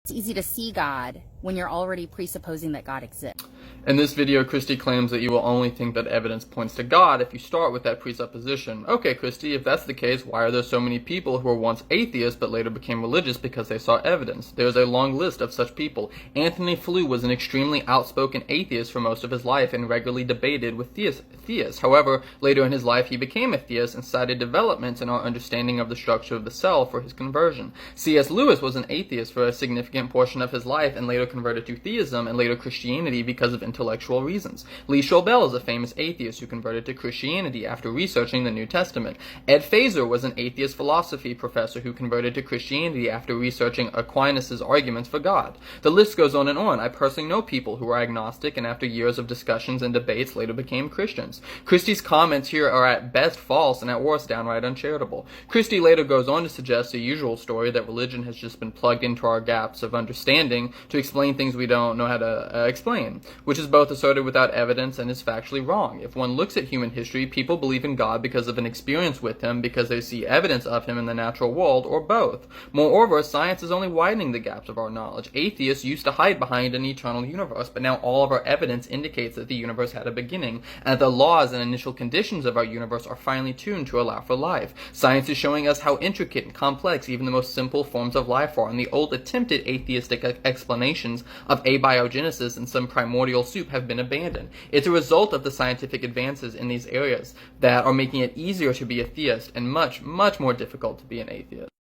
It's easy to see God when you're already presupposing that God exists. In this video, Kristi claims that you will only think that evidence points to God if you start with that presupposition. Okay, Kristi, if that's the case, why are there so many people who were once atheists but later became religious because they saw evidence? There's a long list of such people. Anthony Flew was an extremely outspoken atheist for most of his life and regularly debated with theists. However, later in his life he became a theist and cited developments in our understanding of the structure of the cell for his conversion. C.S. Lewis was an atheist for a significant portion of his life and later converted to theism and later Christianity because of intellectual reasons. Lee Strobel is a famous atheist who converted to Christianity after researching the New Testament. Ed Feser was an atheist philosophy professor who converted to Christianity after researching Aquinas' arguments for God. The list goes on and on. I personally know people who were agnostic and after years of discussions and debates later became Christians. Kristi's comments here are at best false and at worst downright uncharitable. Kristi later goes on to suggest the usual story that religion has just been plugged into our gaps of understanding to explain things we don't know how to explain, which is both asserted without evidence and is factually wrong. If one looks at human history, people believe in God because of an experience with him, because they see evidence of him in the natural world, or both. Moreover, science is only widening the gaps of our knowledge. Atheists used to hide behind an eternal universe, but now all of our evidence indicates that the universe had a beginning, and the laws and initial conditions of our universe are finely tuned to allow for life. Science is showing us how intricate and complex even the most simple forms of life are, and the old attempted atheistic explanations of abiogenesis and some primordial soup have been abandoned. It's a result of the scientific advances in these areas that are making it easier to be a theist and much, much more difficult to be an atheist.